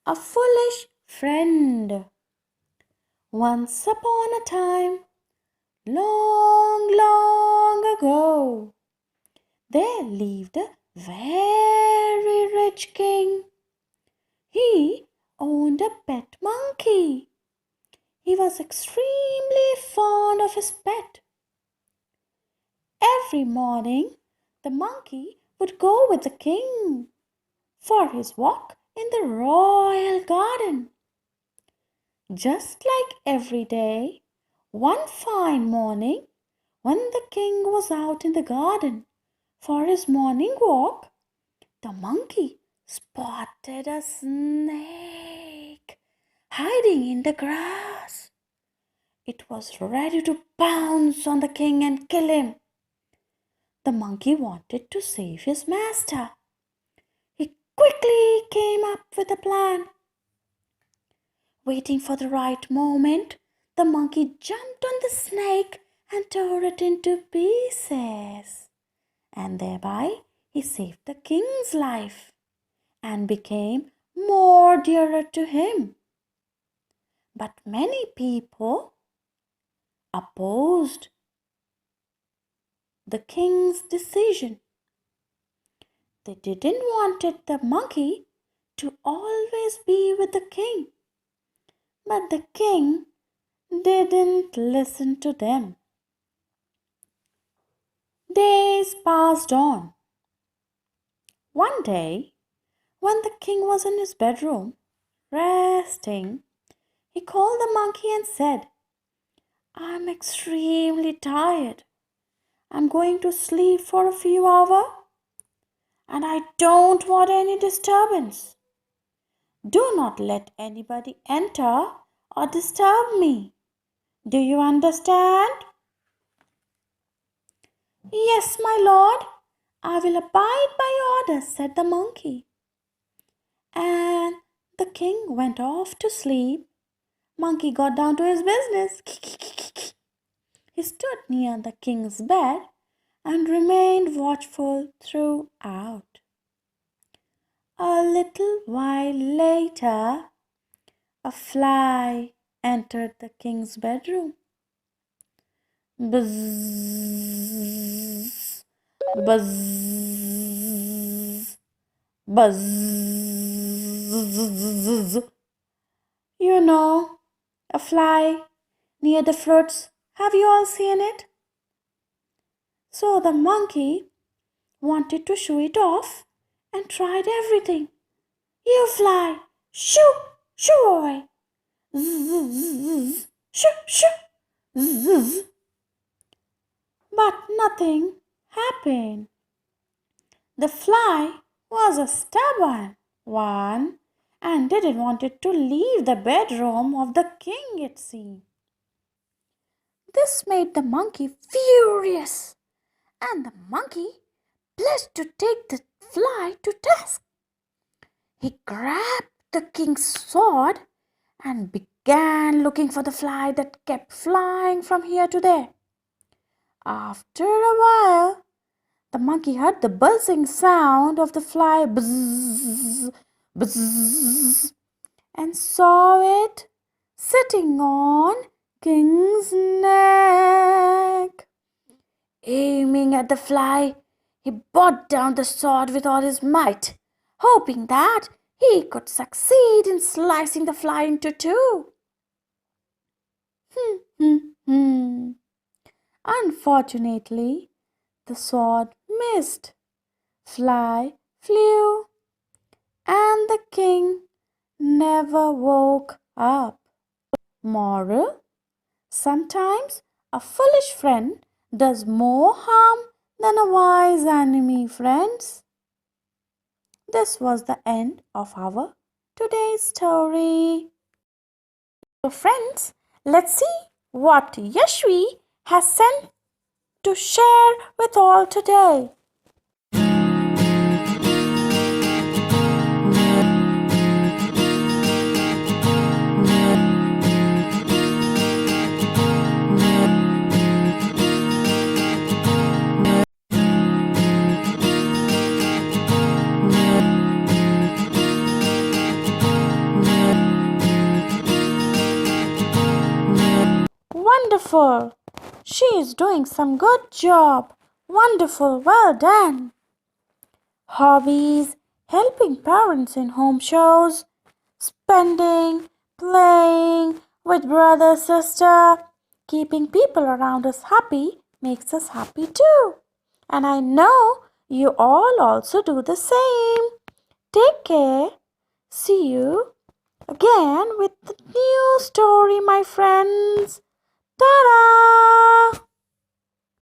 a foolish friend. Once upon a time, long, long ago, there lived a very rich king. He owned a pet monkey. He was extremely fond of his pet. Every morning, the monkey would go with the king for his walk in the royal garden. Just like every day, one fine morning, when the king was out in the garden for his morning walk, the monkey spotted a snake hiding in the grass. It was ready to pounce on the king and kill him. The monkey wanted to save his master. He quickly came up with a plan. Waiting for the right moment, the monkey jumped on the snake and tore it into pieces. And thereby he saved the king's life and became more dearer to him. But many people opposed the king's decision. They didn't want the monkey to always be with the king. But the king didn't listen to them. Days passed on. One day, when the king was in his bedroom, resting, he called the monkey and said, "I'm extremely tired. I'm going to sleep for a few hours, and I don't want any disturbance. Do not let anybody enter or disturb me. Do you understand?" "Yes, my lord, I will abide by orders," said the monkey. And the king went off to sleep. Monkey got down to his business. He stood near the king's bed and remained watchful throughout. A little while later, a fly entered the king's bedroom. Buzz, buzz, buzz. You know, a fly near the fruits. Have you all seen it? So the monkey wanted to shoo it off and tried everything. "You fly, shoo, shoo away. Zzz, shoo, shoo, zzz." But nothing happened. The fly was a stubborn one and didn't want it to leave the bedroom of the king, it seemed. This made the monkey furious, and the monkey pledged to take the fly to task. He grabbed the king's sword and began looking for the fly that kept flying from here to there. After a while, the monkey heard the buzzing sound of the fly, buzz, buzz, and saw it sitting on King's neck. Aiming at the fly, he brought down the sword with all his might, hoping that he could succeed in slicing the fly into two. Unfortunately, the sword missed. Fly flew, and the king never woke up. Moral: sometimes a foolish friend does more harm than a wise enemy, friends. This was the end of our today's story. So friends, let's see what Yashvi has sent to share with all today. Wonderful! She is doing some good job. Wonderful, well done. Hobbies: helping parents in home chores, spending, playing with brother, sister, keeping people around us happy makes us happy too. And I know you all also do the same. Take care. See you again with the new story, my friends. Ta-da!